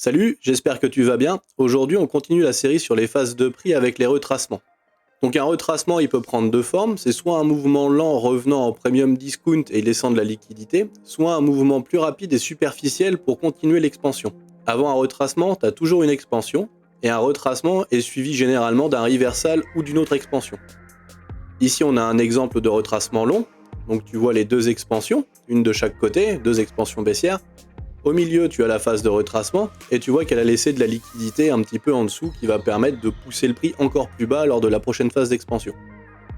Salut, j'espère que tu vas bien. Aujourd'hui, on continue la série sur les phases de prix avec les retracements. Donc un retracement, il peut prendre deux formes. C'est soit un mouvement lent revenant en premium discount et laissant de la liquidité, soit un mouvement plus rapide et superficiel pour continuer l'expansion. Avant un retracement, tu as toujours une expansion, et un retracement est suivi généralement d'un reversal ou d'une autre expansion. Ici, on a un exemple de retracement long. Donc tu vois les deux expansions, une de chaque côté, deux expansions baissières. Au milieu, tu as la phase de retracement, et tu vois qu'elle a laissé de la liquidité un petit peu en dessous qui va permettre de pousser le prix encore plus bas lors de la prochaine phase d'expansion.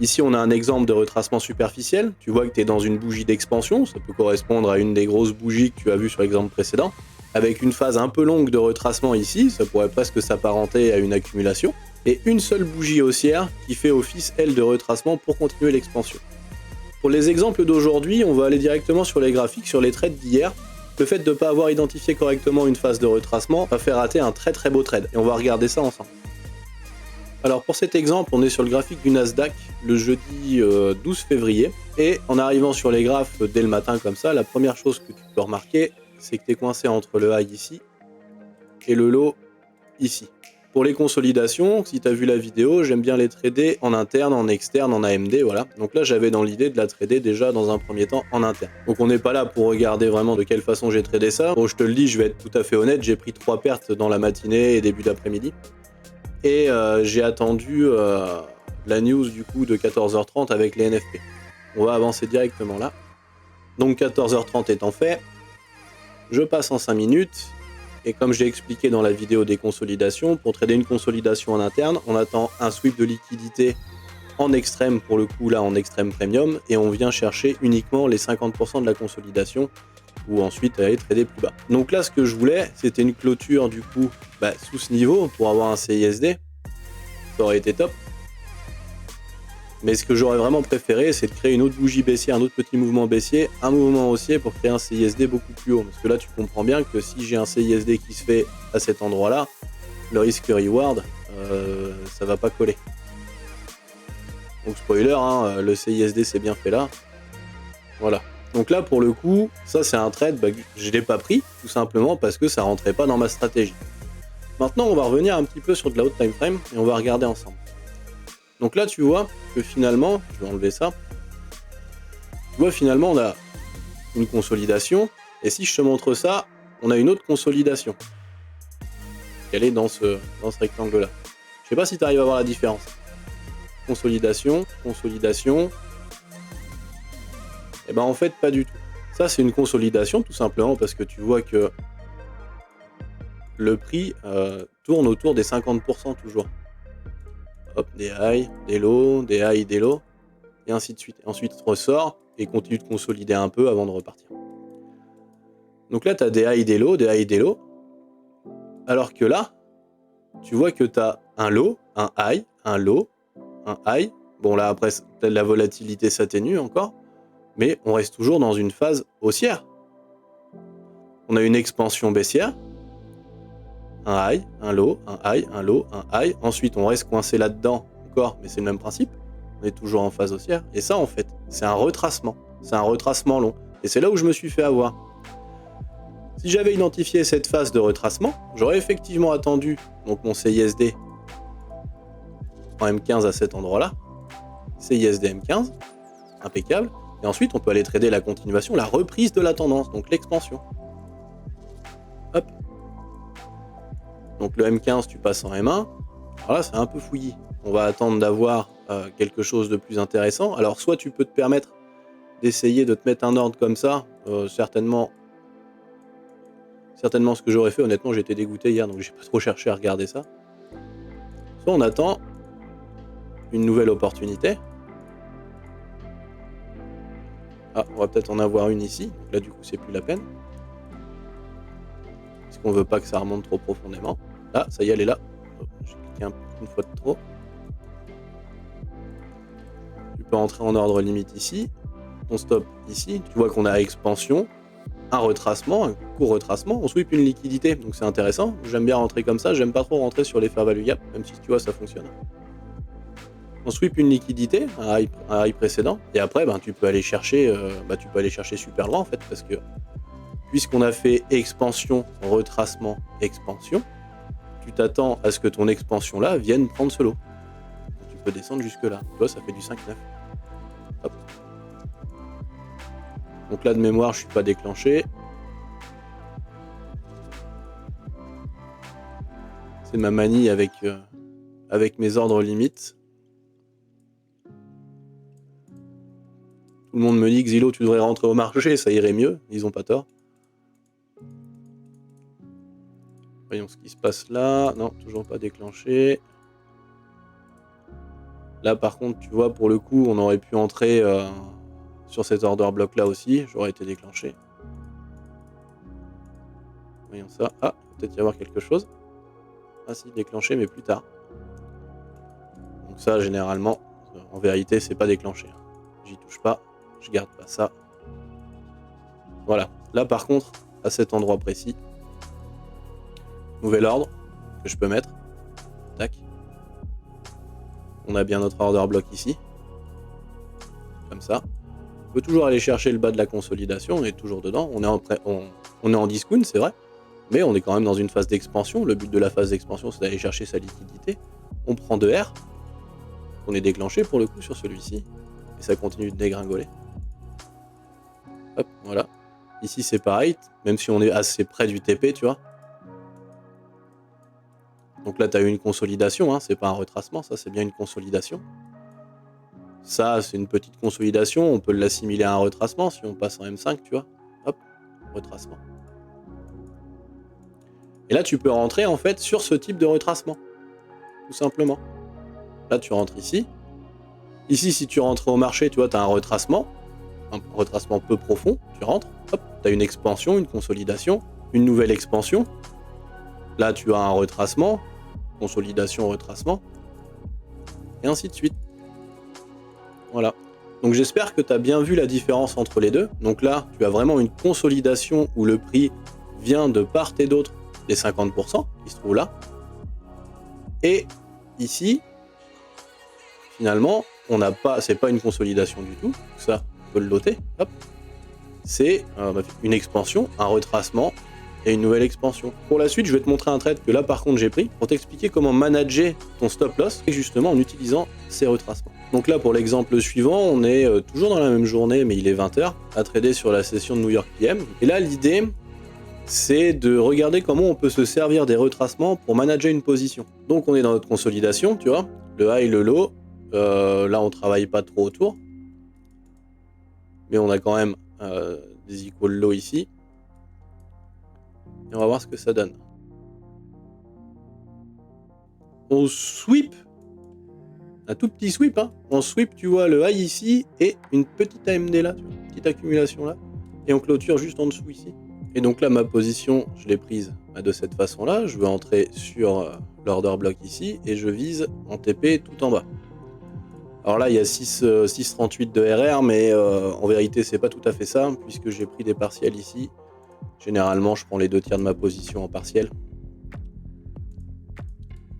Ici, on a un exemple de retracement superficiel. Tu vois que tu es dans une bougie d'expansion, ça peut correspondre à une des grosses bougies que tu as vues sur l'exemple précédent. Avec une phase un peu longue de retracement ici, ça pourrait presque s'apparenter à une accumulation. Et une seule bougie haussière qui fait office, elle, de retracement pour continuer l'expansion. Pour les exemples d'aujourd'hui, on va aller directement sur les graphiques, sur les trades d'hier. Le fait de ne pas avoir identifié correctement une phase de retracement va faire rater un très très beau trade, et on va regarder ça ensemble. Alors pour cet exemple, on est sur le graphique du Nasdaq le jeudi 12 février, et en arrivant sur les graphes dès le matin comme ça, la première chose que tu peux remarquer, c'est que tu es coincé entre le high ici et le low ici. Pour les consolidations, si tu as vu la vidéo, j'aime bien les trader en interne, en externe, en AMD, voilà. Donc là, j'avais dans l'idée de la trader déjà dans un premier temps en interne. Donc on n'est pas là pour regarder vraiment de quelle façon j'ai tradé ça. Bon, je te le dis, je vais être tout à fait honnête, j'ai pris 3 pertes dans la matinée et début d'après-midi. Et j'ai attendu la news du coup de 14h30 avec les NFP. On va avancer directement là. Donc 14h30 étant fait, je passe en 5 minutes. Et comme j'ai expliqué dans la vidéo des consolidations, pour trader une consolidation en interne, on attend un sweep de liquidité en extrême, pour le coup là en extrême premium, et on vient chercher uniquement les 50% de la consolidation, ou ensuite aller trader plus bas. Donc là, ce que je voulais, c'était une clôture du coup sous ce niveau pour avoir un CISD, ça aurait été top. Mais ce que j'aurais vraiment préféré, c'est de créer une autre bougie baissière, un autre petit mouvement baissier, un mouvement haussier pour créer un CISD beaucoup plus haut. Parce que là, tu comprends bien que si j'ai un CISD qui se fait à cet endroit-là, le risque-reward, ça va pas coller. Donc spoiler, hein, le CISD s'est bien fait là. Voilà. Donc là, pour le coup, ça c'est un trade, je l'ai pas pris, tout simplement parce que ça rentrait pas dans ma stratégie. Maintenant, on va revenir un petit peu sur de la haute time frame et on va regarder ensemble. Donc là, tu vois que finalement, je vais enlever ça, tu vois finalement on a une consolidation, et si je te montre ça, on a une autre consolidation. Elle est dans ce rectangle-là. Je sais pas si tu arrives à voir la différence. Consolidation, consolidation. Et ben en fait, pas du tout. Ça, c'est une consolidation, tout simplement parce que tu vois que le prix tourne autour des 50% toujours. Hop, des highs, des lows, des highs, des lows, et ainsi de suite. Ensuite, ressort et continue de consolider un peu avant de repartir. Donc là, tu as des highs, des lows, des highs, des lows. Alors que là, tu vois que tu as un low, un high, un low, un high. Bon, là, après, la volatilité s'atténue encore, mais on reste toujours dans une phase haussière. On a une expansion baissière, un high, un low, un high, un low, un high. Ensuite, on reste coincé là-dedans encore, mais c'est le même principe. On est toujours en phase haussière. Et ça, en fait, c'est un retracement. C'est un retracement long. Et c'est là où je me suis fait avoir. Si j'avais identifié cette phase de retracement, j'aurais effectivement attendu donc mon CISD en M15 à cet endroit-là. CISD M15, impeccable. Et ensuite, on peut aller trader la continuation, la reprise de la tendance, donc l'expansion. Hop. Donc le M15, tu passes en M1. Alors là, c'est un peu fouillis. On va attendre d'avoir quelque chose de plus intéressant. Alors, soit tu peux te permettre d'essayer de te mettre un ordre comme ça. Certainement ce que j'aurais fait. Honnêtement, j'étais dégoûté hier, donc j'ai pas trop cherché à regarder ça. Soit on attend une nouvelle opportunité. Ah, on va peut-être en avoir une ici. Donc là, du coup, c'est plus la peine. Parce qu'on veut pas que ça remonte trop profondément. Ah, ça y est, elle est là. Oh, j'ai cliqué une fois de trop. Tu peux entrer en ordre limite ici. On stop ici. Tu vois qu'on a expansion, un retracement, un court retracement. On sweep une liquidité, donc c'est intéressant. J'aime bien rentrer comme ça. J'aime pas trop rentrer sur les fair value gap, même si tu vois, ça fonctionne. On sweep une liquidité, un high précédent, et après, tu peux aller chercher super loin en fait, parce que puisqu'on a fait expansion, retracement, expansion, tu t'attends à ce que ton expansion là vienne prendre ce lot. Donc, tu peux descendre jusque là. Tu vois, ça fait du 5-9. Hop. Donc là, de mémoire, je suis pas déclenché. C'est ma manie avec mes ordres limites. Tout le monde me dit que Xylo, tu devrais rentrer au marché, ça irait mieux. Ils ont pas tort. Voyons ce qui se passe là. Non, toujours pas déclenché. Là, par contre, tu vois, pour le coup, on aurait pu entrer sur cet order block là aussi. J'aurais été déclenché. Voyons ça. Ah, peut-être y avoir quelque chose. Ah si, déclenché, mais plus tard. Donc ça, généralement, en vérité, c'est pas déclenché. J'y touche pas. Je garde pas ça. Voilà. Là, par contre, à cet endroit précis, nouvel ordre que je peux mettre. Tac. On a bien notre order block ici. Comme ça. On peut toujours aller chercher le bas de la consolidation. On est toujours dedans. On est en discount, c'est vrai. Mais on est quand même dans une phase d'expansion. Le but de la phase d'expansion, c'est d'aller chercher sa liquidité. On prend 2 R. On est déclenché pour le coup sur celui-ci. Et ça continue de dégringoler. Hop, voilà. Ici, c'est pareil. Même si on est assez près du TP, tu vois. Donc là, tu as eu une consolidation. Hein. C'est pas un retracement, ça, c'est bien une consolidation. Ça, c'est une petite consolidation. On peut l'assimiler à un retracement si on passe en M5, tu vois. Hop, retracement. Et là, tu peux rentrer en fait sur ce type de retracement. Tout simplement. Là, tu rentres ici. Ici, si tu rentres au marché, tu vois, tu as un retracement peu profond. Tu rentres, hop, tu as une expansion, une consolidation, une nouvelle expansion. Là, tu as un retracement, consolidation, retracement, et ainsi de suite. Voilà. Donc, j'espère que tu as bien vu la différence entre les deux. Donc là, tu as vraiment une consolidation où le prix vient de part et d'autre des 50% qui se trouvent là. Et ici, finalement, c'est pas une consolidation du tout. Ça, on peut le noter. Hop. C'est une expansion, un retracement et une nouvelle expansion. Pour la suite, je vais te montrer un trade que là, par contre, j'ai pris pour t'expliquer comment manager ton stop loss, et justement en utilisant ces retracements. Donc là, pour l'exemple suivant, on est toujours dans la même journée, mais il est 20h, à trader sur la session de New York PM. Et là, l'idée, c'est de regarder comment on peut se servir des retracements pour manager une position. Donc on est dans notre consolidation, tu vois, le high, le low. Là, on travaille pas trop autour, mais on a quand même des equal low ici. Et on va voir ce que ça donne. On sweep, un tout petit sweep, hein. On sweep, tu vois, le high ici et une petite AMD là, tu vois, une petite accumulation là, et on clôture juste en dessous ici. Et donc là, ma position, je l'ai prise de cette façon-là. Je veux entrer sur l'order block ici et je vise en TP tout en bas. Alors là, il y a 6,38 de RR, mais en vérité, c'est pas tout à fait ça, puisque j'ai pris des partiels ici. Généralement, je prends les 2/3 de ma position en partiel,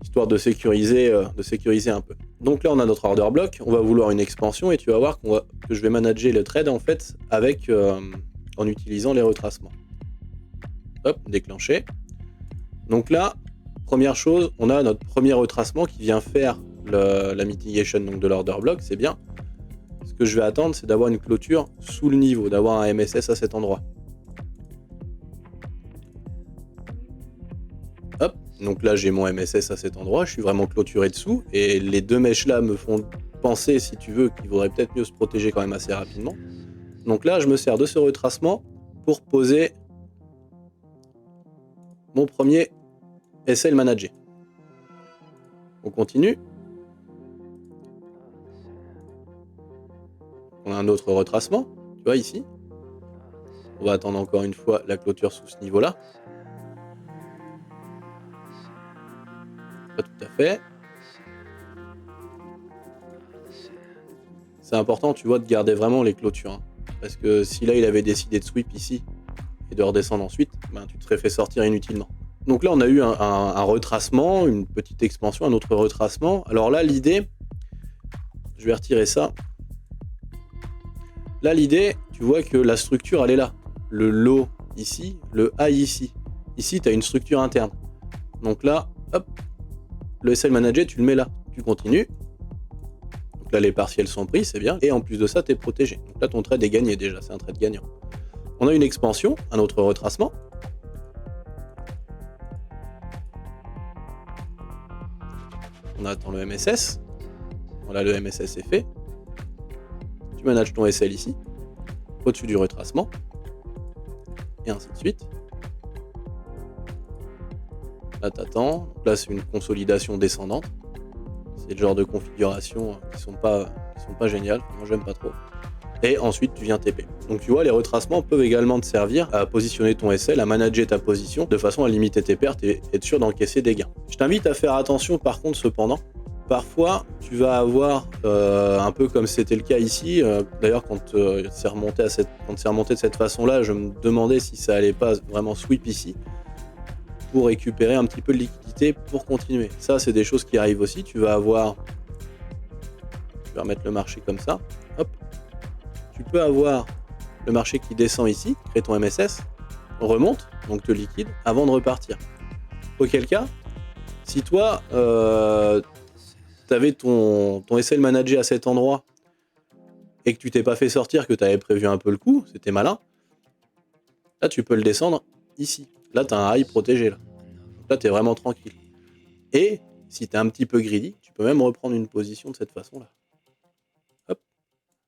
histoire de sécuriser un peu. Donc là, on a notre order block. On va vouloir une expansion et tu vas voir que je vais manager le trade en fait en utilisant les retracements. Hop, déclenché. Donc là, première chose, on a notre premier retracement qui vient faire la mitigation donc de l'order block, c'est bien. Ce que je vais attendre, c'est d'avoir une clôture sous le niveau, d'avoir un MSS à cet endroit. Hop, donc là j'ai mon MSS à cet endroit, je suis vraiment clôturé dessous, et les deux mèches là me font penser, si tu veux, qu'il vaudrait peut-être mieux se protéger quand même assez rapidement. Donc là, je me sers de ce retracement pour poser mon premier SL manager. On continue. On a un autre retracement, tu vois ici. On va attendre encore une fois la clôture sous ce niveau-là. Pas tout à fait. C'est important, tu vois, de garder vraiment les clôtures. Hein. Parce que si là, il avait décidé de sweep ici et de redescendre ensuite, ben, tu te serais fait sortir inutilement. Donc là, on a eu un retracement, une petite expansion, un autre retracement. Alors là, l'idée, je vais retirer ça. Là, l'idée, tu vois que la structure, elle est là. Le low ici, le high ici. Ici, tu as une structure interne. Donc là, hop, le SL Manager, tu le mets là. Tu continues. Donc là, les partiels sont pris, c'est bien. Et en plus de ça, tu es protégé. Donc là, ton trade est gagné déjà, c'est un trade gagnant. On a une expansion, un autre retracement. On attend le MSS. Voilà, le MSS est fait. Tu manages ton SL ici, au-dessus du retracement. Et ainsi de suite. Là, t'attends. Là, c'est une consolidation descendante. C'est le genre de configuration qui sont pas géniales. Moi, j'aime pas trop. Et ensuite, tu viens TP. Donc, tu vois, les retracements peuvent également te servir à positionner ton SL, à manager ta position, de façon à limiter tes pertes et être sûr d'encaisser des gains. Je t'invite à faire attention, par contre, cependant. Parfois, tu vas avoir, un peu comme c'était le cas ici, d'ailleurs, quand c'est remonté de cette façon-là, je me demandais si ça allait pas vraiment sweep ici, pour récupérer un petit peu de liquidité pour continuer. Ça, c'est des choses qui arrivent aussi. Tu vas avoir... Je vais remettre le marché comme ça. Hop. Tu peux avoir le marché qui descend ici, crée ton MSS, remonte, donc te liquide, avant de repartir. Auquel cas, si toi, tu avais ton SL manager à cet endroit et que tu t'es pas fait sortir, que tu avais prévu un peu le coup, c'était malin, là, tu peux le descendre ici. Là, tu as un high protégé. Là, tu es vraiment tranquille. Et si tu es un petit peu greedy, tu peux même reprendre une position de cette façon-là. Hop.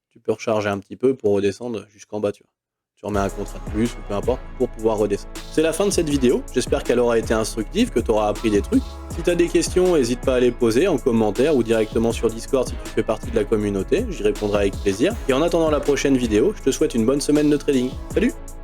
Tu peux recharger un petit peu pour redescendre jusqu'en bas, tu vois. Tu remets un contrat de plus ou peu importe pour pouvoir redescendre. C'est la fin de cette vidéo. J'espère qu'elle aura été instructive, que tu auras appris des trucs. Si tu as des questions, n'hésite pas à les poser en commentaire ou directement sur Discord si tu fais partie de la communauté. J'y répondrai avec plaisir. Et en attendant la prochaine vidéo, je te souhaite une bonne semaine de trading. Salut!